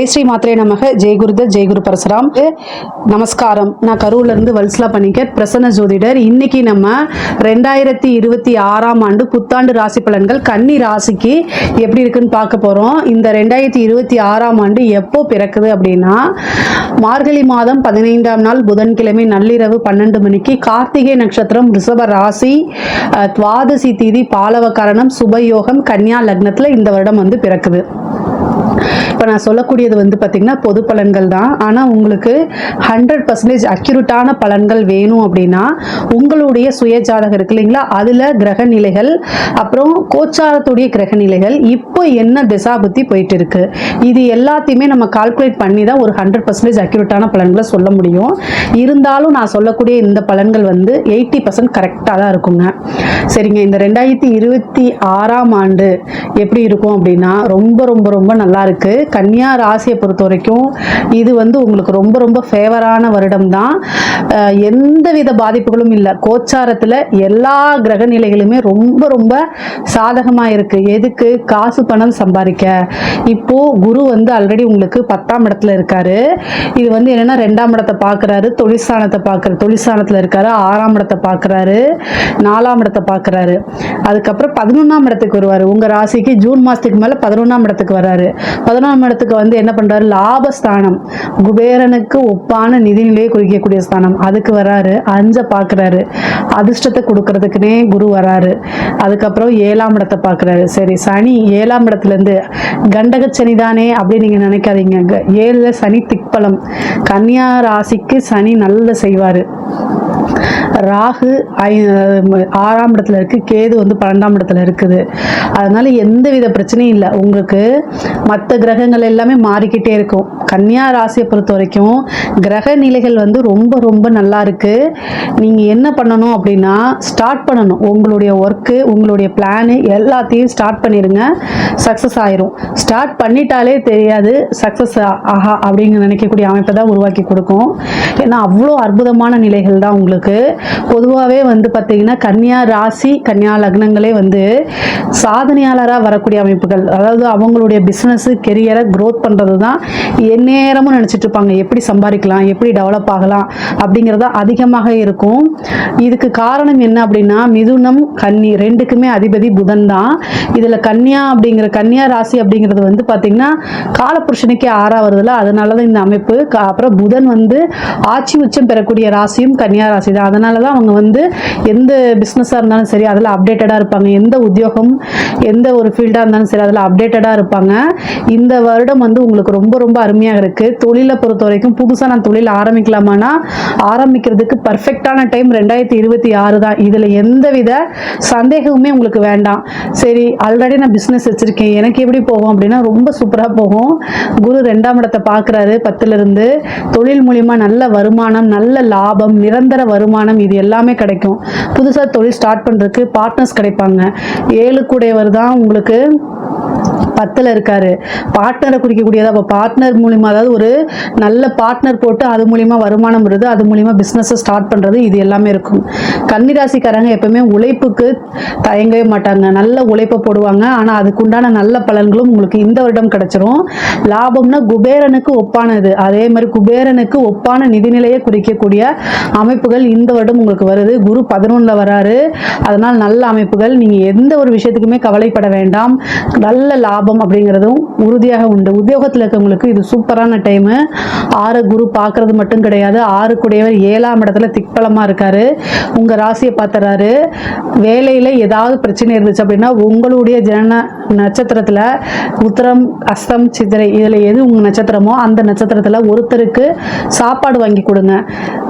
ஜெய் ஸ்ரீ மாத்ரே நமக. ஜெய் குருதர், ஜெய் குரு பரசுராம். நமஸ்காரம். நான் கரூர்ல இருந்து வல்சலா பணிக்கர், பிரசன்ன ஜோதிடர். இன்னைக்கு நம்ம 2026ஆம் ஆண்டு புத்தாண்டு ராசி பலன்கள் கன்னி ராசிக்கு எப்படி இருக்குன்னு பார்க்க போறோம். இந்த 2026ஆம் ஆண்டு எப்போ பிறக்குது அப்படின்னா, மார்கழி மாதம் 15ஆம் நாள் புதன்கிழமை நள்ளிரவு 12 மணிக்கு கார்த்திகை நட்சத்திரம், ரிஷப ராசி, துவாதசி தீதி, பாலவ கரணம், சுபயோகம், கன்னியா லக்னத்துல இந்த வருடம் வந்து பிறக்குது. இப்போ நான் சொல்லக்கூடியது வந்து பார்த்தீங்கன்னா பொது பலன்கள் தான். ஆனால் உங்களுக்கு 100% அக்யூரேட்டான பலன்கள் வேணும் அப்படின்னா உங்களுடைய சுய ஜாதகம் இருக்கு இல்லைங்களா, அதில் கிரக நிலைகள், அப்புறம் கோச்சாரத்துடைய கிரக நிலைகள் இப்போ என்ன திசா புத்தி போயிட்டு இருக்கு, இது எல்லாத்தையுமே நம்ம கால்குலேட் பண்ணி தான் ஒரு 100% அக்யூரேட்டான பலன்களை சொல்ல முடியும். இருந்தாலும் நான் சொல்லக்கூடிய இந்த பலன்கள் வந்து 80% கரெக்டாக தான் இருக்குங்க. சரிங்க. இந்த 2026ஆம் ஆண்டு எப்படி இருக்கும் அப்படின்னா, ரொம்ப ரொம்ப ரொம்ப நல்லா இருக்கு. கன்னியா ராசியை பொறுத்த வரைக்கும் இது வந்து உங்களுக்கு ரொம்ப ரொம்ப ஃபேவரான வருடம் தான். எந்தவித பாதிப்புகளும் இல்லை. கோச்சாரத்தில் எல்லா கிரக நிலைகளுமே ரொம்ப ரொம்ப சாதகமாக இருக்கு. எதுக்கு? காசு பணம் சம்பாதிக்க. இப்போ குரு வந்து ஆல்ரெடி உங்களுக்கு 10ஆம் இடத்துல இருக்காரு. இது வந்து என்னன்னா 2ஆம் இடத்தை பார்க்குறாரு, தொழிற்சானத்தை பார்க்குறாரு, தொழிற்சானத்தில் இருக்காரு, 6ஆம் இடத்தை பார்க்குறாரு, 4ஆம் இடத்தை பார்க்குறாரு. அதுக்கப்புறம் 11ஆம் இடத்துக்கு வருவார். உங்கள் ராசிக்கு ஜூன் மாதத்துக்கு மேலே 11ஆம் இடத்துக்கு வர்றாரு. 11ஆம் இடத்துக்கு வந்து என்ன பண்றாரு? லாபஸ்தானம், குபேரனுக்கு ஒப்பான நிதிநிலையை குறிக்கக்கூடிய ஸ்தானம், அதுக்கு வராரு. 5 பார்க்குறாரு. அதிர்ஷ்டத்தை கொடுக்கறதுக்குனே குரு வராரு. அதுக்கப்புறம் 7ஆம் இடத்தை பார்க்குறாரு. சரி, சனி 7ஆம் இடத்துல இருந்து கண்டக சனி தானே அப்படின்னு நீங்க நினைக்காதீங்க. 7ல சனி திக்பலம். கன்னியா ராசிக்கு சனி நல்ல செய்வாரு. ராகு 6ஆம் இடத்துல இருக்கு, கேது வந்து 12ஆம் இடத்துல இருக்குது. அதனால எந்தவித பிரச்சனையும் இல்லை உங்களுக்கு. மற்ற கிரகங்கள் எல்லாமே மாறிக்கிட்டே இருக்கும். கன்னியா ராசியை பொறுத்த வரைக்கும் கிரக நிலைகள் வந்து ரொம்ப ரொம்ப நல்லா இருக்கு. நீங்க என்ன பண்ணணும் அப்படின்னா, ஸ்டார்ட் பண்ணணும். உங்களுடைய ஒர்க்கு, உங்களுடைய பிளானு எல்லாத்தையும் ஸ்டார்ட் பண்ணிடுங்க. சக்சஸ் ஆயிரும். ஸ்டார்ட் பண்ணிட்டாலே தெரியாது சக்சஸ் ஆஹா அப்படிங்க நினைக்கக்கூடிய அமைப்பை தான் உருவாக்கி கொடுக்கும். ஏன்னா அவ்வளோ அற்புதமான நிலைகள் தான் உங்களுக்கு. பொதுவாகவே வந்து பார்த்தீங்கன்னா கன்னியா ராசி, கன்னியா லக்னங்களே வந்து சாதனையாளராக வரக்கூடிய அமைப்புகள். அதாவது அவங்களுடைய பிஸ்னஸ், கெரியரை க்ரோத் பண்ணுறது தான் எந்நேரமும் நினச்சிட்டு இருப்பாங்க. எப்படி சம்பாதிக்கலாம், எப்படி டெவலப் ஆகலாம் அப்படிங்கிறத அதிகமாக இருக்கும். இதுக்கு காரணம் என்ன அப்படின்னா, மிதுனம் கன்னி ரெண்டுக்குமே அதிபதி புதன் தான். இதில் கன்னியா அப்படிங்கிற கன்னியா ராசி அப்படிங்கிறது வந்து பார்த்தீங்கன்னா காலபுருஷனுக்கே 6ஆ வருதுல, அதனால தான் இந்த அமைப்பு. அப்புறம் புதன் வந்து ஆட்சி உச்சம் பெறக்கூடிய ராசியும் கன்னியா ராசி தான். அதனால தான் அவங்க வந்து எந்த பிஸ்னஸாக இருந்தாலும் சரி அதில் அப்டேட்டடாக இருப்பாங்க. எந்த உத்தியோகம், எந்த ஒரு ஃபீல்டாக இருந்தாலும் சரி அதில் அப்டேட்டடாக இருப்பாங்க. இந்த வருடம் வந்து உங்களுக்கு ரொம்ப ரொம்ப அருமையாக இருக்குது. தொழிலை பொறுத்த வரைக்கும் புதுசாக நான் தொழில் ஆரம்பிக்கலாமான்னா ஆரம்பிக்கிறதுக்கு பர்ஃபெக்டான டைம் 2026 தான். இதில் எந்தவித சந்தேகமுமே உங்களுக்கு வேண்டாம். சரி, ஆல்ரெடி நான் பிஸ்னஸ் வச்சுருக்கேன், எனக்கு எப்படி போகும் அப்படின்னா ரொம்ப சூப்பராக போகும். குரு 2ஆம் இடத்தை பார்க்குறாரு 10லிருந்து. தொழில் மூலிமா நல்ல வருமானம், நல்ல லாபம், நிரந்தர வருமானம், இது எல்லாமே கிடைக்கும். புதுசாக தொழில் ஸ்டார்ட் பண்ணுறதுக்கு பார்ட்னர்ஸ் கிடைப்பாங்க. 7 கூடையவர் தான் உங்களுக்கு 10ல் இருக்காரு. பார்ட்னரை குறிக்கக்கூடியது. அப்போ பார்ட்னர் மூலிமா, அதாவது ஒரு நல்ல பார்ட்னர் போட்டு அது மூலிமா வருமானம் வருது, அது மூலிமா பிஸ்னஸை ஸ்டார்ட் பண்ணுறது, இது எல்லாமே இருக்கும். கன்னிராசிக்காரங்க எப்பவுமே உழைப்புக்கு தயங்கவே மாட்டாங்க. நல்ல உழைப்பை போடுவாங்க. ஆனால் அதுக்குண்டான நல்ல பலன்களும் உங்களுக்கு இந்த வருடம் கிடைச்சிரும். லாபம்னா குபேரனுக்கு ஒப்பானது. அதே மாதிரி குபேரனுக்கு ஒப்பான நிதிநிலையை குறிக்கக்கூடிய அமைப்புகள் இந்த வருடம் உங்களுக்கு வருது. குரு 11ல் வராரு. அதனால் நல்ல அமைப்புகள். நீங்கள் எந்த ஒரு விஷயத்துக்குமே கவலைப்பட வேண்டாம். நல்ல லாபம் அப்படிங்கிறதும் உறுதியாக உண்டு. உத்தியோகத்தில் இருக்கவங்களுக்கு இது சூப்பரான டைமு. 6 குரு பார்க்கறது மட்டும் கிடையாது, 6 கூடையவர் 7ஆம் இடத்துல திக்பலமாக இருக்காரு. உங்கள் ராசியை பார்த்துறாரு. வேலையில் ஏதாவது பிரச்சனை இருந்துச்சு அப்படின்னா உங்களுடைய ஜன நட்சத்திரத்தில் உத்திரம், அஸ்தம், சித்திரை இதில் எது உங்கள் நட்சத்திரமோ அந்த நட்சத்திரத்தில் ஒருத்தருக்கு சாப்பாடு வாங்கி கொடுங்க.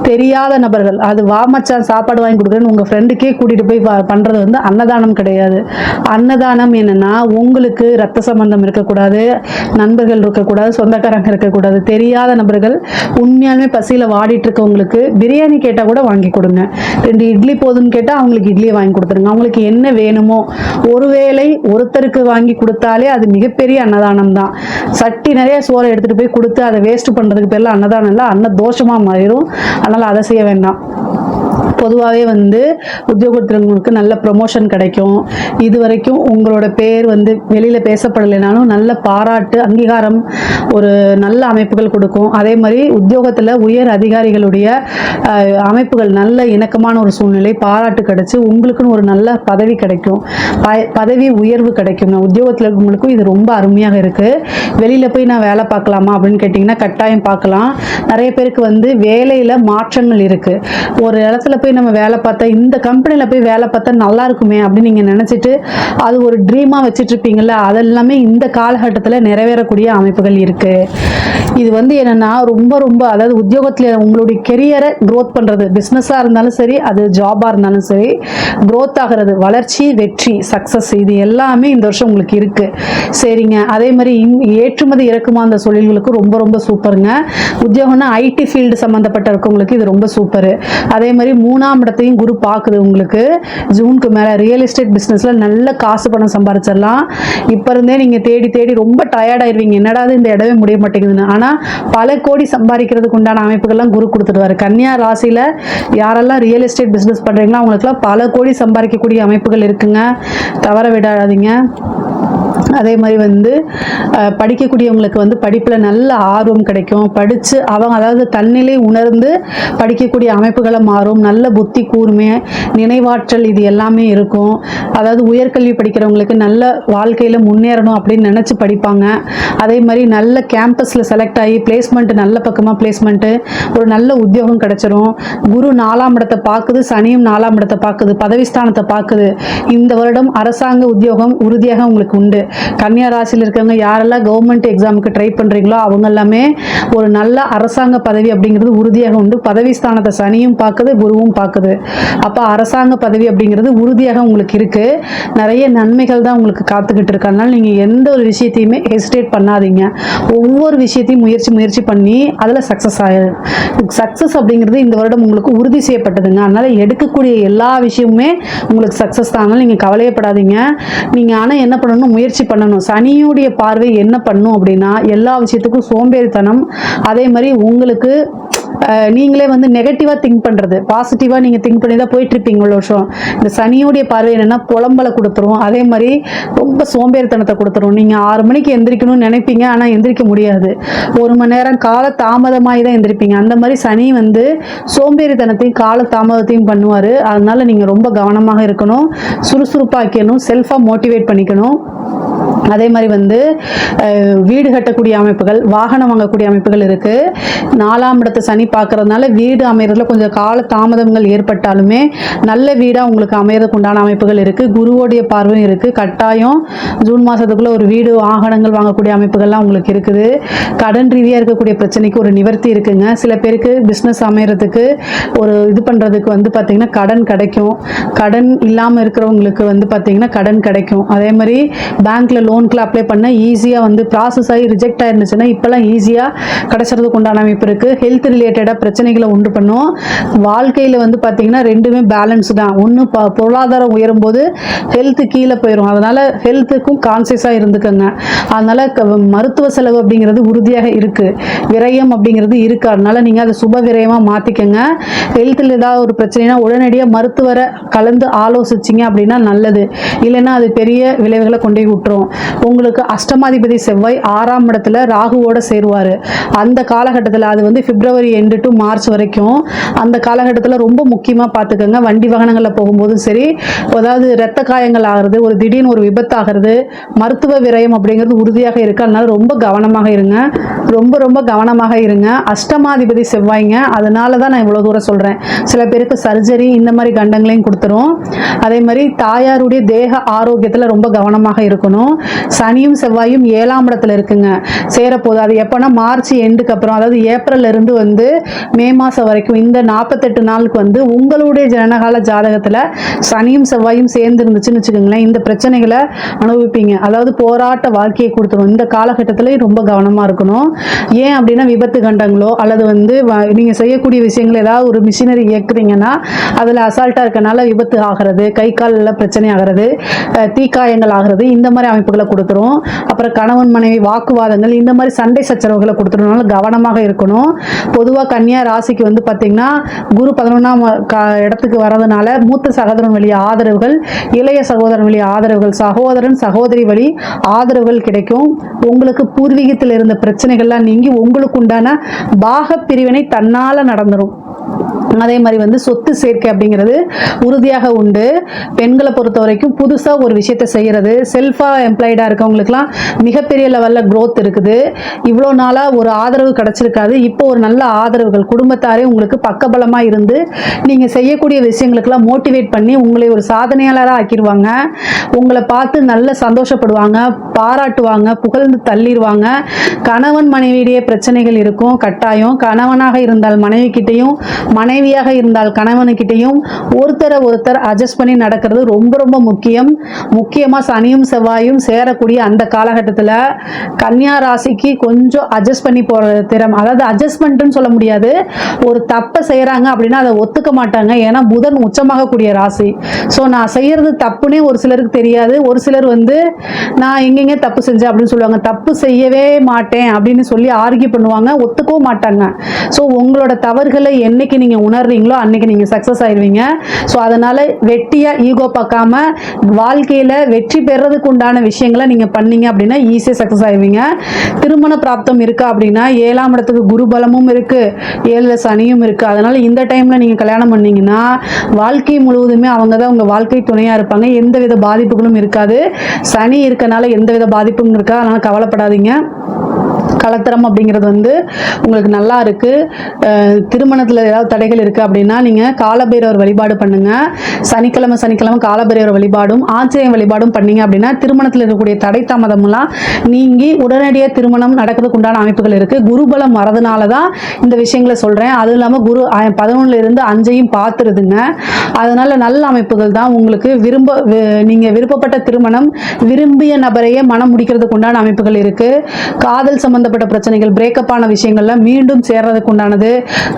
தெரியாத நபர்கள், அது வாமச்சான் சாப்பாடு வாங்கி கொடுக்குறேன்னு உங்கள் ஃப்ரெண்டுக்கே கூட்டிகிட்டு போய் பண்ணுறது வந்து அன்னதானம் கிடையாது. அன்னதானம் என்னென்னா, உங்களுக்கு ரத்த சம்பந்தம் இருக்கக்கூடாது, நண்பர்கள் இருக்கக்கூடாது, சொந்தக்காரங்க இருக்கக்கூடாது. தெரியாத நபர்கள் உண்மையாலுமே பசியில் வாடிட்டு இருக்கவங்களுக்கு பிரியாணி கேட்டால் கூட வாங்கி கொடுங்க. 2 இட்லி போதுன்னு கேட்டால் அவங்களுக்கு இட்லியை வாங்கி கொடுத்துருங்க. அவங்களுக்கு என்ன வேணுமோ ஒருவேளை ஒருத்தருக்கு வாங்கி கொடுத்தாலே அது மிகப்பெரிய அன்னதானம் தான். சட்டி நிறைய சோறை எடுத்துகிட்டு போய் கொடுத்து அதை வேஸ்ட் பண்ணுறதுக்கு பேரில் அன்னதானம் இல்லை, அன்ன தோஷமாக மாறிடும். அதனால் அதை செய்ய வேண்டாம். பொதுவாகவே வந்து உத்தியோகத்திற்கு நல்ல ப்ரொமோஷன் கிடைக்கும். இது வரைக்கும் உங்களோட பேர் வந்து வெளியில் பேசப்படலைனாலும் நல்ல பாராட்டு அங்கீகாரம் ஒரு நல்ல அமைப்புகள் கொடுக்கும். அதே மாதிரி உத்தியோகத்தில் உயர் அதிகாரிகளுடைய அமைப்புகள் நல்ல இணக்கமான ஒரு சூழ்நிலை, பாராட்டு கிடைச்சி உங்களுக்குன்னு ஒரு நல்ல பதவி கிடைக்கும், பதவி உயர்வு கிடைக்குங்க. உத்தியோகத்தில் இருக்கவங்களுக்கும் இது ரொம்ப அருமையாக இருக்குது. வெளியில் போய் நான் வேலை பார்க்கலாமா அப்படின்னு கேட்டிங்கன்னா கட்டாயம் பார்க்கலாம். நிறைய பேருக்கு வந்து வேலையில் மாற்றங்கள் இருக்குது. ஒரு இடத்துல போய் நம்ம வேலை பார்த்தா இந்த கம்பெனியில் போய் வேலை பார்த்தா நல்லா இருக்குமே அப்படின்னு நீங்கள் நினச்சிட்டு அது ஒரு ட்ரீமாக வச்சுட்டு இருப்பீங்கள்ல, அதெல்லாமே இந்த காலகட்டத்தில் நிறைவேறக்கூடிய அமைப்புகள் இருக்குது. இது வந்து என்னென்னா ரொம்ப ரொம்ப அதாவது உத்தியோகத்தில் உங்களுடைய கெரியரை க்ரோத் பண்ணுறது, பிஸ்னஸாக இருந்தாலும் சரி அது ஜாபாக இருந்தாலும் சரி க்ரோத் ஆகிறது, வளர்ச்சி வெற்றி சக்ஸஸ் இது எல்லாமே இந்த வருஷம் உங்களுக்கு இருக்குது. சரிங்க. அதே மாதிரி ஏற்றுமதி இறக்குமா அந்த தொழில்களுக்கு ரொம்ப ரொம்ப சூப்பருங்க. உத்தியோகம்னா ஐடி ஃபீல்டு சம்மந்தப்பட்ட இருக்கவங்களுக்கு இது ரொம்ப சூப்பரு. அதே மாதிரி 3ஆம் இடத்தையும் குரு பார்க்குது உங்களுக்கு. ஜூனுக்கு மேலே ரியல் எஸ்டேட் பிஸ்னஸில் நல்ல காசு பணம் சம்பாரிச்சிடலாம். இப்போ இருந்தே நீங்கள் தேடி தேடி ரொம்ப டயர்டாயிருவீங்க, என்னடா இந்த இடமே முடிய மாட்டேங்குதுன்னு. ஆனால் பல கோடி சம்பாதிக்கிறதுக்கு உண்டான அமைப்புகள்லாம் குரு கொடுத்துடுவார். கன்னியா ராசியில் யாரெல்லாம் ரியல் எஸ்டேட் பிஸ்னஸ் பண்ணுறீங்களோ அவங்களுக்குலாம் பல கோடி சம்பாதிக்கக்கூடிய அமைப்புகள் இருக்குங்க, தவற விடாதீங்க. அதே மாதிரி வந்து படிக்கக்கூடியவங்களுக்கு வந்து படிப்பில் நல்ல ஆர்வம் கிடைக்கும். படித்து அவங்க அதாவது தன்னிலை உணர்ந்து படிக்கக்கூடிய அமைப்புகளை மாறும். நல்ல புத்தி கூர்மை நினைவாற்றல் இது எல்லாமே இருக்கும். அதாவது உயர்கல்வி படிக்கிறவங்களுக்கு நல்ல வாழ்க்கையில் முன்னேறணும் அப்படின்னு நினச்சி படிப்பாங்க. அதே மாதிரி நல்ல கேம்பஸில் செலக்ட் ஆகி பிளேஸ்மெண்ட்டு நல்ல பக்கமாக பிளேஸ்மெண்ட்டு ஒரு நல்ல உத்தியோகம் கிடைச்சிரும். குரு 4ஆம் இடத்தை பார்க்குது, சனியும் 4ஆம் இடத்தை பார்க்குது, பதவிஸ்தானத்தை பார்க்குது. இந்த வருடம் அரசாங்க உத்தியோகம் உறுதியாக உங்களுக்கு உண்டு. கன்னியா ராசியில் இருக்கவங்க யாரெல்லாம் கவர்மெண்ட் எக்ஸாமுக்கு ட்ரை பண்ணுறீங்களோ அவங்க எல்லாமே ஒரு நல்ல அரசாங்க பதவி அப்படிங்கிறது உறுதியாக உண்டு. பதவி ஸ்தானத்தை சனியும் பார்க்குது, குருவும் பார்க்குது. அப்போ அரசாங்க பதவி அப்படிங்கிறது உறுதியாக உங்களுக்கு இருக்குது. நிறைய நன்மைகள் தான் உங்களுக்கு காத்துக்கிட்டு இருக்கு. அதனால் நீங்கள் எந்த ஒரு விஷயத்தையுமே ஹெசிடேட் பண்ணாதீங்க. ஒவ்வொரு விஷயத்தையும் முயற்சி பண்ணி அதில் சக்ஸஸ் ஆகிடும். சக்ஸஸ் அப்படிங்கிறது இந்த வருடம் உங்களுக்கு உறுதி செய்யப்பட்டதுங்க. அதனால் எடுக்கக்கூடிய எல்லா விஷயமுமே உங்களுக்கு சக்ஸஸ் தான். அதனால் நீங்கள் கவலையப்படாதீங்க. நீங்கள் ஆனால் என்ன பண்ணணும், முயற்சி பண்ணணும். சனியுடைய பார்வை என்ன பண்ணும் அப்படின்னா எல்லா விஷயத்துக்கும் சோம்பேறித்தனம். அதே மாதிரி உங்களுக்கு நீங்களே வந்து நெகட்டிவாக திங்க் பண்ணுறது, பாசிட்டிவாக நீங்கள் திங்க் பண்ணி தான் போயிட்டுருப்பீங்க ஒரு வருஷம். இந்த சனியுடைய பார்வை என்னென்னா புலம்பலை கொடுத்துரும். அதே மாதிரி ரொம்ப சோம்பேறித்தனத்தை கொடுத்துரும். நீங்கள் 6 மணிக்கு எந்திரிக்கணும்னு நினைப்பீங்க, ஆனால் எந்திரிக்க முடியாது. 1 மணி நேரம் கால தாமதமாகி தான் எந்திரிப்பீங்க. அந்த மாதிரி சனி வந்து சோம்பேறித்தனத்தையும் கால தாமதத்தையும் பண்ணுவார். அதனால நீங்கள் ரொம்ப கவனமாக இருக்கணும், சுறுசுறுப்பாக்கணும், செல்ஃபாக மோட்டிவேட் பண்ணிக்கணும். அதே மாதிரி வந்து வீடு கட்டக்கூடிய அமைப்புகள், வாகனம் வாங்கக்கூடிய அமைப்புகள் இருக்குது. 4ஆம் இடத்தை சனி பார்க்கறதுனால வீடு அமைகிறதுல கொஞ்சம் கால தாமதங்கள் ஏற்பட்டாலுமே நல்ல வீடாக உங்களுக்கு அமைகிறதுக்கு உண்டான அமைப்புகள் இருக்குது. குருவோடைய பார்வையும் இருக்குது. கட்டாயம் ஜூன் மாதத்துக்குள்ளே ஒரு வீடு வாகனங்கள் வாங்கக்கூடிய அமைப்புகள்லாம் உங்களுக்கு இருக்குது. கடன் ரீதியாக இருக்கக்கூடிய பிரச்சனைக்கு ஒரு நிவர்த்தி இருக்குங்க. சில பேருக்கு பிஸ்னஸ் அமைகிறதுக்கு ஒரு இது பண்ணுறதுக்கு வந்து பார்த்திங்கன்னா கடன் கிடைக்கும். கடன் இல்லாமல் இருக்கிறவங்களுக்கு வந்து பார்த்திங்கன்னா கடன் கிடைக்கும். அதே மாதிரி பேங்க்கில் லோனுக்குலாம் அப்ளை பண்ண ஈஸியாக வந்து ப்ராசஸ் ஆகி ரிஜெக்ட் ஆயிருந்துச்சுன்னா இப்போல்லாம் ஈஸியாக கிடைக்கிறதுக்கு உண்டான அமைப்பு இருக்குது. ஹெல்த் ரிலேட்டடாக பிரச்சனைகளை உண்டு பண்ணும். வாழ்க்கையில் வந்து பார்த்திங்கன்னா ரெண்டுமே பேலன்ஸ் தான். ஒன்று பொருளாதாரம் உயரும் போது ஹெல்த்து கீழே போயிடும். அதனால் ஹெல்த்துக்கும் கான்சியஸாக இருந்துக்கோங்க. அதனால் மருத்துவ செலவு அப்படிங்கிறது உறுதியாக இருக்குது. விரயம் அப்படிங்கிறது இருக்குது. அதனால் நீங்கள் அதை சுப விரயமாக மாற்றிக்கோங்க. ஹெல்த்தில் ஏதாவது ஒரு பிரச்சனைனா உடனடியாக மருத்துவரை கலந்து ஆலோசிச்சிங்க அப்படின்னா நல்லது. இல்லைன்னா அது பெரிய விளைவுகளை கொண்டு விட்டுரும். உங்களுக்கு அஷ்டமாதிபதி செவ்வாய் 6ஆம் இடத்துல ராகுவோட சேருவார். அந்த காலகட்டத்தில் அது வந்து பிப்ரவரி எண்டு டு மார்ச் வரைக்கும் அந்த காலகட்டத்தில் ரொம்ப முக்கியமாக பார்த்துக்கோங்க. வண்டி வாகனங்களில் போகும்போதும் சரி, அதாவது இரத்த காயங்கள் ஆகிறது, ஒரு திடீர்னு ஒரு விபத்தாகிறது, மருத்துவ விரயம் அப்படிங்கிறது உறுதியாக இருக்குது. அதனால ரொம்ப கவனமாக இருங்க, ரொம்ப கவனமாக இருங்க. அஷ்டமாதிபதி செவ்வாய்ங்க, அதனால தான் நான் இவ்வளோ தூரம் சொல்கிறேன். சில பேருக்கு சர்ஜரி இந்த மாதிரி கண்டங்களையும் கொடுத்துரும். அதே மாதிரி தாயாருடைய தேக ஆரோக்கியத்தில் ரொம்ப கவனமாக இருக்கணும். சனியும் செவ்வாயும் 7ஆம் இடத்துல இருக்குங்க, சேரப்போகுது. அது எப்போனா மார்ச் எண்டுக்கு அப்புறம், அதாவது ஏப்ரல்ல இருந்து வந்து மே மாதம் வரைக்கும் இந்த 48 நாளுக்கு வந்து உங்களுடைய ஜனனகால ஜாதகத்தில் சனியும் செவ்வாயும் சேர்ந்து இருந்துச்சுன்னு வச்சுக்கோங்களேன், இந்த பிரச்சனைகளை அனுபவிப்பீங்க. அதாவது போராட்ட வாழ்க்கையை கொடுத்துரும். இந்த காலகட்டத்தில் ரொம்ப கவனமாக இருக்கணும். ஏன் அப்படின்னா விபத்து கண்டங்களோ அல்லது வந்து நீங்கள் செய்யக்கூடிய விஷயங்கள் ஏதாவது ஒரு மிஷினரி இயக்குறீங்கன்னா அதில் அசால்ட்டாக இருக்கனால விபத்து ஆகிறது, கை காலில் பிரச்சனை ஆகிறது, தீக்காயங்கள் ஆகிறது, இந்த மாதிரி அமைப்பு அமைப்புகளை கொடுத்துரும். அப்புறம் கணவன் மனைவி வாக்குவாதங்கள் இந்த மாதிரி சண்டை சச்சரவுகளை கொடுத்துருனால கவனமாக இருக்கணும். பொதுவாக கன்னியா ராசிக்கு வந்து பார்த்தீங்கன்னா குரு 11ஆம் இடத்துக்கு வர்றதுனால மூத்த சகோதரன் வழி ஆதரவுகள், இளைய சகோதரன் வழி ஆதரவுகள், சகோதரன் சகோதரி வழி ஆதரவுகள் கிடைக்கும். உங்களுக்கு பூர்வீகத்தில் இருந்த பிரச்சனைகள்லாம் நீங்கி உங்களுக்கு உண்டான பாக பிரிவினை தன்னால நடந்துடும். அதே மாதிரி வந்து சொத்து சேர்க்கை அப்படிங்கிறது உறுதியாக உண்டு. பெண்களை பொறுத்த வரைக்கும் புதுசாக ஒரு விஷயத்தை செய்கிறது, செல்ஃபாக எம்ப்ளாய்டாக இருக்கவங்களுக்குலாம் மிகப்பெரிய லெவலில் க்ரோத் இருக்குது. இவ்வளோ நாளாக ஒரு ஆதரவு கிடச்சிருக்காது, இப்போ ஒரு நல்ல ஆதரவுகள் குடும்பத்தாரே உங்களுக்கு பக்கபலமாக இருந்து நீங்கள் செய்யக்கூடிய விஷயங்களுக்கெல்லாம் மோட்டிவேட் பண்ணி உங்களை ஒரு சாதனையாளராக ஆக்கிடுவாங்க. உங்களை பார்த்து நல்ல சந்தோஷப்படுவாங்க, பாராட்டுவாங்க, புகழ்ந்து தள்ளிடுவாங்க. கணவன் மனைவியிடையே பிரச்சனைகள் இருக்கும் கட்டாயம். கணவனாக இருந்தால் மனைவி கிட்டையும், மனைவியாக இருந்தால் கணவனுக்கிட்டையும் ஒருத்தர் அட்ஜஸ்ட் பண்ணி நடக்கிறது ரொம்ப ரொம்ப முக்கியம். முக்கியமாக சனியும் செவ்வாயும் சேரக்கூடிய அந்த காலகட்டத்தில் கன்னியா ராசிக்கு கொஞ்சம் அட்ஜஸ்ட் பண்ணி போகிற திறம், அதாவது அட்ஜஸ்ட்மெண்ட்டுன்னு சொல்ல முடியாது, ஒரு தப்பை செய்கிறாங்க அப்படின்னா அதை ஒத்துக்க மாட்டாங்க. ஏன்னா புதன் உச்சமாகக்கூடிய ராசி. ஸோ நான் செய்கிறது தப்புன்னே ஒரு சிலருக்கு தெரியாது. ஒரு சிலர் வந்து நான் எங்கெங்க தப்பு செஞ்சேன் அப்படின்னு சொல்லுவாங்க. தப்பு செய்யவே மாட்டேன் அப்படின்னு சொல்லி ஆர்கியூ பண்ணுவாங்க, ஒத்துக்கவும் மாட்டாங்க. ஸோ உங்களோட தவறுகளை என்னைக்கு நீங்கள் உணர்றீங்களோ அன்னைக்கு நீங்கள் சக்ஸஸ் ஆயிடுவீங்க. ஸோ அதனால் வெட்டியாக ஈகோ பார்க்காம வாழ்க்கையில் வெற்றி பெறதுக்கு உண்டான விஷயங்களை நீங்கள் பண்ணீங்க அப்படின்னா ஈஸியாக சக்ஸஸ் ஆயிடுவீங்க. திருமண பிராப்தம் இருக்கா அப்படின்னா 7ஆம் இடத்துக்கு குரு பலமும் இருக்குது, 7ல் சனியும் இருக்குது. அதனால் இந்த டைமில் நீங்கள் கல்யாணம் பண்ணீங்கன்னா வாழ்க்கை முழுவதுமே அவங்க தான் உங்கள் வாழ்க்கை துணையாக இருப்பாங்க. எந்தவித பாதிப்புகளும் இருக்காது. சனி இருக்கனால எந்தவித பாதிப்பும் இருக்கா, அதனால் கவலைப்படாதீங்க. கலத்திரம் அப்படிங்கிறது வந்து உங்களுக்கு நல்லா இருக்குது. திருமணத்தில் ஏதாவது தடைகள் இருக்குது அப்படின்னா நீங்கள் காலபைரவர் வழிபாடு பண்ணுங்கள். சனிக்கிழமை காலபைரவர் வழிபாடும் ஆஞ்சநேயர் வழிபாடும் பண்ணீங்க அப்படின்னா திருமணத்தில் இருக்கக்கூடிய தடை தாமதம்லாம் நீங்கி உடனடியாக திருமணம் நடக்கிறதுக்கு உண்டான அமைப்புகள் இருக்குது. குருபலம் வரதுனால தான் இந்த விஷயங்களை சொல்கிறேன். அதுவும் இல்லாமல் குரு 11லிருந்து 5ஐயும் பார்த்துருதுங்க. அதனால் நல்ல அமைப்புகள் தான். உங்களுக்கு நீங்கள் விருப்பப்பட்ட திருமணம், விரும்பிய நபரையே மனம் முடிக்கிறதுக்கு உண்டான அமைப்புகள் இருக்குது. காதல் சம்பந்தப்பட்ட பிரச்சனைகள், பிரேக்கப் ஆன விஷயங்கள்ல மீண்டும் சேர்றதுக்கு உண்டானது.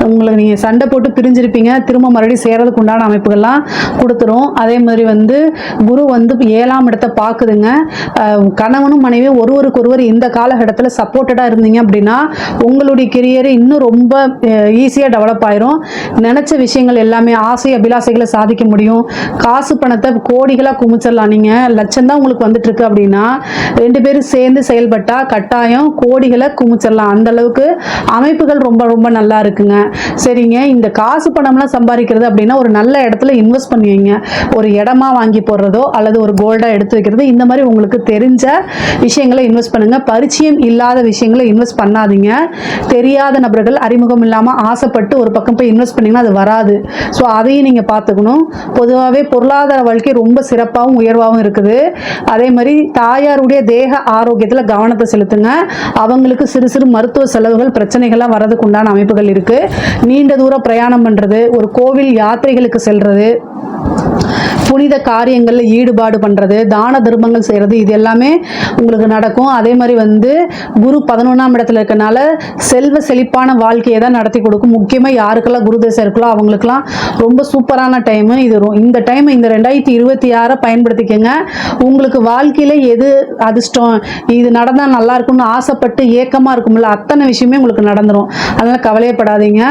உங்களுக்கு நீங்கள் சண்டை போட்டு பிரிஞ்சிருப்பீங்க, திரும்ப மறுபடியும் சேர்றதுக்கு உண்டான அமைப்புகள்லாம் கொடுத்துரும். அதே மாதிரி வந்து குரு வந்து 7ஆம் இடத்தை பார்க்குதுங்க. கணவனும் மனைவியும் ஒருவருக்கொருவர் இந்த காலகட்டத்தில் சப்போர்ட்டடாக இருந்தீங்க அப்படின்னா உங்களுடைய கெரியர் இன்னும் ரொம்ப ஈஸியாக டெவலப் ஆயிரும். நினச்ச விஷயங்கள் எல்லாமே, ஆசை அபிலாசைகளை சாதிக்க முடியும். காசு பணத்தை கோடிகளாக குமிச்சிடலாம். நீங்கள் லட்சம் தான் உங்களுக்கு வந்துட்டு இருக்கு அப்படின்னா 2 பேரும் சேர்ந்து செயல்பட்டால் கட்டாயம் கோடிகளை குமிச்சிடலாம். அந்த அளவுக்கு அமைப்புகள் ரொம்ப ரொம்ப நல்லா இருக்குங்க. சரிங்க, இந்த காசு பணம்லாம் சம்பாதிக்கிறது அப்படின்னா ஒரு நல்ல இடத்துல இன்வெஸ்ட் பண்ணுவீங்க. ஒரு இடமா வாங்கி போடுறதோ அல்லது ஒரு கோல்டாக எடுத்து வைக்கிறது, இந்த மாதிரி உங்களுக்கு தெரிஞ்ச விஷயங்களை இன்வெஸ்ட் பண்ணுங்க. பரிச்சயம் இல்லாத விஷயங்களை இன்வெஸ்ட் பண்ணாதீங்க. தெரியாத நபர்கள், அறிமுகம் இல்லாமல் ஆசைப்பட்டு ஒரு பக்கம் போய் இன்வெஸ்ட் பண்ணீங்கன்னா அது வராது. ஸோ அதையும் நீங்கள் பார்த்துக்கணும். பொதுவாகவே பொருளாதார வாழ்க்கை ரொம்ப சிறப்பாகவும் உயர்வாகவும் இருக்குது. அதே மாதிரி தாயாருடைய தேக ஆரோக்கியத்தில் கவனத்தை செலுத்துங்க. அவங்களுக்கு சிறு சிறு மருத்துவ செலவுகள், பிரச்சனைகள்லாம் வரதுக்கு உண்டான அமைப்புகள் இருக்குது. நீண்ட தூரம் பிரயாணம் பண்ணுறது, ஒரு கோவில் யாத்திரைகளுக்கு செல்றது, புனித காரியங்களில் ஈடுபாடு பண்ணுறது, தான தர்மங்கள் செய்கிறது, இது எல்லாமே உங்களுக்கு நடக்கும். அதே மாதிரி வந்து குரு 11ஆம் இடத்துல இருக்கனால செல்வ செழிப்பான வாழ்க்கையை தான் நடத்தி கொடுக்கும். முக்கியமாக யாருக்கெல்லாம் குரு தசை இருக்கோ அவங்களுக்குலாம் ரொம்ப சூப்பரான டைமு இது. இந்த டைம் இந்த 2026 பயன்படுத்திக்கங்க. உங்களுக்கு வாழ்க்கையில் எது அதிர்ஷ்டம், இது நடந்தால் நல்லா இருக்கும்னு ஆசைப்பட்டு ஏக்கமாக இருக்கும்ல, அத்தனை விஷயமே உங்களுக்கு நடந்துடும். அதனால் கவலையப்படாதீங்க.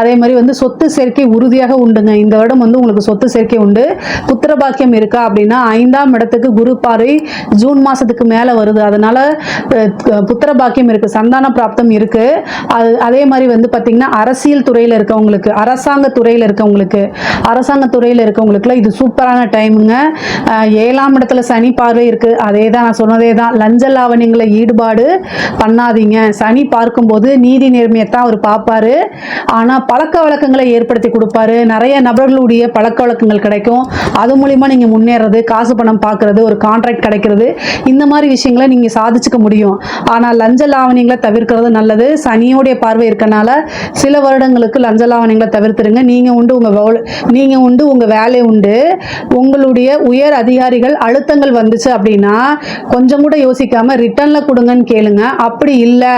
அதே மாதிரி வந்து சொத்து சேர்க்கை உறுதியாக உண்டுங்க. இந்த வருடம் வந்து உங்களுக்கு சொத்து சேர்க்கை உண்டு. புத்திர பாக்கியம் இருக்கா அப்படின்னா 5ஆம் இடத்துக்கு குரு பார்வை ஜூன் மாசத்துக்கு மேல வருது. அதனால புத்திர பாக்கியம் இருக்கு, சந்தான பிராப்தம் இருக்கு. அதே மாதிரி வந்து பாத்தீங்கன்னா அரசியல் துறையில இருக்கவங்களுக்கு, அரசாங்க துறையில இருக்கவங்களுக்கு இது சூப்பரான டைமுங்க. 7ஆம் இடத்துல சனி பார்வை இருக்கு. அதே தான் நான் சொன்னதே தான். லஞ்ச லாவணியங்களை ஈடுபாடு பண்ணாதீங்க. சனி பார்க்கும்போது நீதி நேர்மையத்தான் அவர் பார்ப்பாரு. ஆனா பழக்க வழக்கங்களை ஏற்படுத்தி கொடுப்பாரு. நிறைய நபர்களுடைய பழக்க வழக்கங்கள் கிடைக்கும். அது மூலிமா நீங்கள் முன்னேறது, காசு பணம் பார்க்கறது, ஒரு கான்ட்ராக்ட் கிடைக்கிறது, இந்த மாதிரி விஷயங்களை நீங்கள் சாதிச்சுக்க முடியும். ஆனால் லஞ்ச லாவணியங்களை தவிர்க்கிறது நல்லது. சனியோடைய பார்வை இருக்கனால சில வருடங்களுக்கு லஞ்ச லாவணியங்களை தவிர்த்துருங்க. நீங்கள் உண்டு உங்கள் வேலை உண்டு. உங்களுடைய உயர் அதிகாரிகள் அழுத்தங்கள் வந்துச்சு அப்படின்னா கொஞ்சம் கூட யோசிக்காம ரிட்டர்னில் கொடுங்கன்னு கேளுங்க. அப்படி இல்லை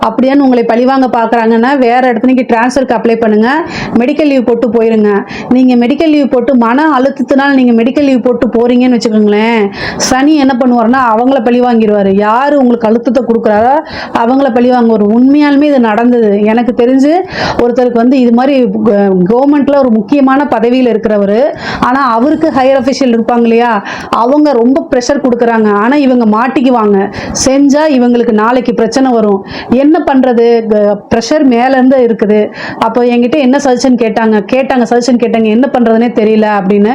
அப்படியான்னு உங்களை பழிவாங்க பார்க்குறாங்கன்னா வேற இடத்துக்கு டிரான்ஸ்ஃபருக்கு அப்ளை பண்ணுங்க. மெடிக்கல் லீவ் போட்டு போயிருங்க. நீங்கள் மெடிக்கல் லீவ் போட்டு மன அழுத்தத்தினால் நீங்கள் மெடிக்கல் லீவ் போட்டு போகிறீங்கன்னு வச்சுக்கோங்களேன், சனி என்ன பண்ணுவார்னா அவங்கள பழி வாங்கிடுவார். யார் உங்களுக்கு அழுத்தத்தை கொடுக்குறாரோ அவங்கள பழி வாங்குவார். உண்மையாலுமே இது நடந்தது. எனக்கு தெரிஞ்சு ஒருத்தருக்கு வந்து இது மாதிரி கவர்மெண்ட்டில் ஒரு முக்கியமான பதவியில் இருக்கிறவர், ஆனால் அவருக்கு ஹையர் அஃபிஷியல் இருப்பாங்க இல்லையா, அவங்க ரொம்ப ப்ரெஷர் கொடுக்குறாங்க. ஆனால் இவங்க மாட்டிக்குவாங்க. செஞ்சால் இவங்களுக்கு நாளைக்கு பிரச்சனை வரும். என்ன பண்ணுறது, ப்ரெஷர் மேலேருந்து இருக்குது. அப்போ என்கிட்ட என்ன சஜஷன் சஜஷன் கேட்டாங்க, என்ன பண்ணுறதுனே தெரியல அப்படின்னு.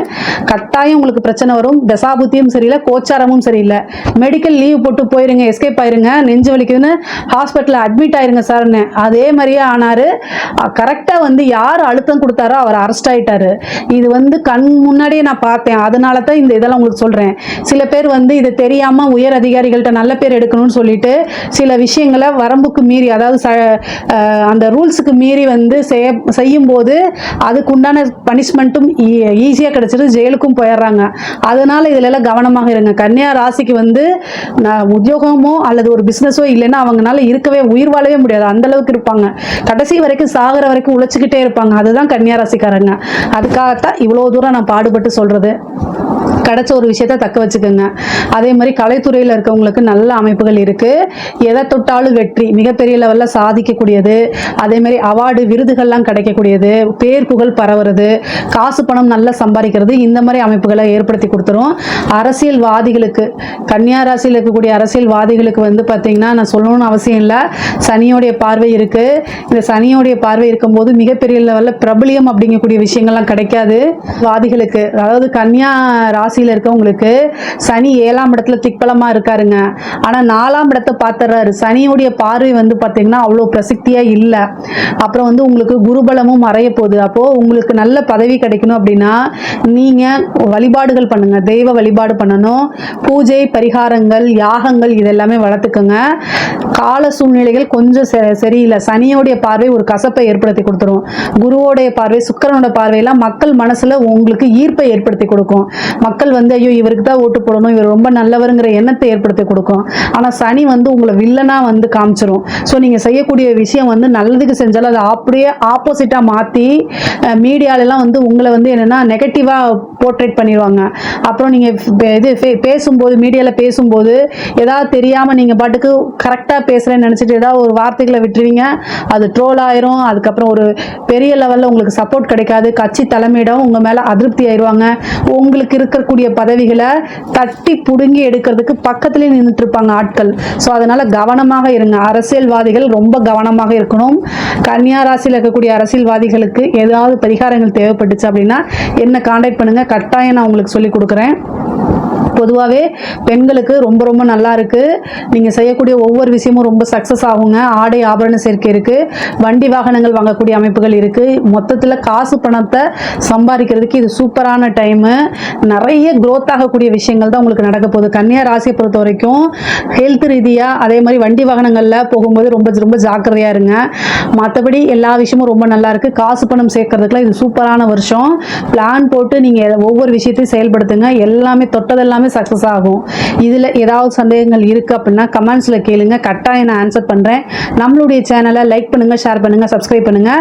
கட்டாயம் உங்களுக்கு பிரச்சனை வரும். தசாபுத்தியும் சரியில்லை, கோச்சாரமும் சரியில்லை. மெடிக்கல் லீவ் போட்டு போயிருங்க, எஸ்கேப் ஆயிருங்க, நெஞ்சு வலிக்குதுன்னு ஹாஸ்பிட்டலில் அட்மிட் ஆயிருங்க சார்னு. அதே மாதிரியே ஆனார். கரெக்டாக வந்து யார் அழுத்தம் கொடுத்தாரோ அவர் அரெஸ்ட் ஆகிட்டாரு. இது வந்து கண் முன்னாடியே நான் பார்த்தேன். அதனால தான் இந்த இதெல்லாம் உங்களுக்கு சொல்கிறேன். சில பேர் வந்து இது தெரியாமல் உயர் அதிகாரிகள்கிட்ட நல்ல பேர் எடுக்கணும்னு சொல்லிட்டு சில விஷயங்களை வரம்புக்கு மீறி, அதாவது அந்த ரூல்ஸுக்கு மீறி வந்து செய்யும்போது அதுக்கு உண்டான பனிஷ்மெண்ட்டும் ஈஸியாக கிடைச்சிட்டு ஜெயிலுக்கும் போயிடுறாங்க. அதனால இதுல எல்லாம் கவனமாக இருங்க. கன்னியா ராசிக்கு வந்து உத்தியோகமோ அல்லது ஒரு பிஸ்னஸோ இல்லைன்னா அவங்களால இருக்கவே, உயிர் வாழவே முடியாது. அந்த அளவுக்கு இருப்பாங்க. கடைசி வரைக்கும், சாகிற வரைக்கும் உழைச்சிக்கிட்டே இருப்பாங்க. அதுதான் கன்னியா ராசிக்காரங்க. அதுக்காகத்தான் இவ்வளோ தூரம் நான் பாடுபட்டு சொல்றது. கிடைச்ச ஒரு விஷயத்த தக்க வச்சுக்கோங்க. அதே மாதிரி கலைத்துறையில் இருக்கவங்களுக்கு நல்ல அமைப்புகள் இருக்கு. எதை தொட்டாலும் வெற்றி, மிகப்பெரிய லெவலில் சாதிக்கக்கூடியது. அதே மாதிரி அவார்டு, விருதுகள்லாம் கிடைக்கக்கூடியது, பேர் புகழ் பரவுறது, காசு பணம் நல்லா சம்பாதிக்கிறது, இந்த மாதிரி அமைப்புகளை ஏற்படுத்தி கொடுத்துரும். அரசியல்வாதிகளுக்கு, கன்னியா ராசியில் இருக்கக்கூடிய அரசியல்வாதிகளுக்கு வந்து பார்த்தீங்கன்னா நான் சொல்லணும்னு அவசியம் இல்லை, சனியோடைய பார்வை இருக்கு. இந்த சனியோடைய பார்வை இருக்கும்போது மிகப்பெரிய லெவலில் பிரபலியம் அப்படிங்கக்கூடிய விஷயங்கள்லாம் கிடைக்காது. வாதிகளுக்கு, அதாவது கன்னியா ராசியில் இருக்கவங்களுக்கு சனி 7ஆம் இடத்துல திக்பலமா இருக்காருங்க. ஆனா 4ஆம் இடத்தை பார்த்துறாரு. சனியுடைய பார்வை வந்து பார்த்தீங்கன்னா அவ்வளோ பிரசித்தியா இல்லை. அப்புறம் வந்து உங்களுக்கு குருபலமும் மறைய போகுது. அப்போ உங்களுக்கு நல்ல பதவி கிடைக்கணும் அப்படின்னா நீங்க வழிபாடுகள் பண்ணுங்க, தெய்வ வழிபாடு பண்ணணும். பூஜை, பரிகாரங்கள், யாகங்கள் இதெல்லாமே வளர்த்துக்குங்க. கால சூழ்நிலைகள் கொஞ்சம் சரியில்லை. சனியோடைய பார்வை ஒரு கசப்பை ஏற்படுத்தி கொடுத்துரும். குருவோடைய பார்வை, சுக்கிரனோட பார்வையெல்லாம் மக்கள் மனசுல உங்களுக்கு ஈர்ப்பை ஏற்படுத்தி கொடுக்கும். மக்கள் வந்து ஐயோ இவருக்கு தான் ஓட்டு போடணும், இவர் ரொம்ப நல்லவருங்கிற எண்ணத்தை ஏற்படுத்தி கொடுக்கும். ஆனால் சனி வந்து உங்களை வில்லனா வந்து காமிச்சிரும். ஸோ நீங்கள் செய்யக்கூடிய விஷயம் வந்து நல்லதுக்கு செஞ்சாலும் அதை அப்படியே ஆப்போசிட்டாக மாற்றி மீடியாலெல்லாம் வந்து உங்களை வந்து என்னென்னா நெகட்டிவாக போர்ட்ரேட் பண்ணிடுவாங்க. அப்புறம் நீங்கள் இது பேசும்போது, மீடியாவில் பேசும்போது ஏதாவது தெரியாமல் நீங்கள் பாட்டுக்கு கரெக்டாக பேசுகிறேன்னு நினச்சிட்டு ஏதாவது ஒரு வார்த்தைகளை விட்டுருவீங்க, அது ட்ரோல் ஆயிரும். அதுக்கப்புறம் ஒரு பெரிய லெவலில் உங்களுக்கு சப்போர்ட் கிடைக்காது. கட்சி தலைமையிடம் உங்கள் மேலே அதிருப்தி ஆயிடுவாங்க. உங்களுக்கு இருக்கக்கூடிய பதவிகளை தட்டி புடுங்கி எடுக்கிறதுக்கு பக்கத்துலேயே நின்றுட்டு இருப்பாங்க ஆட்கள். ஸோ அதனால கவனமாக இருங்க. அரசியல்வாதிகள் ரொம்ப கவனமாக இருக்கணும். கன்னியா ராசியில் இருக்கக்கூடிய அரசியல்வாதிகளுக்கு ஏதாவது பரிகாரங்கள் தேவைப்பட்டுச்சு அப்படின்னா என்ன கான்டாக்ட் பண்ணுங்க, கட்டாயம் நான் உங்களுக்கு சொல்லி கொடுக்குறேன். பொதுவாகவே பெண்களுக்கு ரொம்ப ரொம்ப நல்லா இருக்கு. நீங்கள் செய்யக்கூடிய ஒவ்வொரு விஷயமும் ரொம்ப சக்ஸஸ் ஆகுங்க. ஆடை ஆபரண சேர்க்கை இருக்கு, வண்டி வாகனங்கள் வாங்கக்கூடிய அமைப்புகள் இருக்கு. மொத்தத்தில் காசு பணத்தை சம்பாதிக்கிறதுக்கு இது சூப்பரான டைமு. நிறைய க்ரோத் ஆகக்கூடிய விஷயங்கள் தான் உங்களுக்கு நடக்க போகுது. கன்னியா ராசியை பொறுத்த வரைக்கும் ஹெல்த் ரீதியாக, அதே மாதிரி வண்டி வாகனங்களில் போகும்போது ரொம்ப ரொம்ப ஜாக்கிரதையாக இருங்க. மற்றபடி எல்லா விஷயமும் ரொம்ப நல்லா இருக்கு. காசு பணம் சேர்க்கறதுக்குலாம் இது சூப்பரான வருஷம். பிளான் போட்டு நீங்கள் ஒவ்வொரு விஷயத்தையும் செயல்படுத்துங்க. எல்லாமே தொட்டதெல்லாமே சக்சஸ் ஆகும். இதில் ஏதாவது சந்தேகங்கள் இருக்கு அப்படின்னா கமெண்ட்ஸில் கேளுங்க, கட்டாயம் நான் ஆன்சர் பண்ணுறேன். நம்மளுடைய சேனலை லைக் பண்ணுங்க, ஷேர் பண்ணுங்க, சப்ஸ்கிரைப் பண்ணுங்க.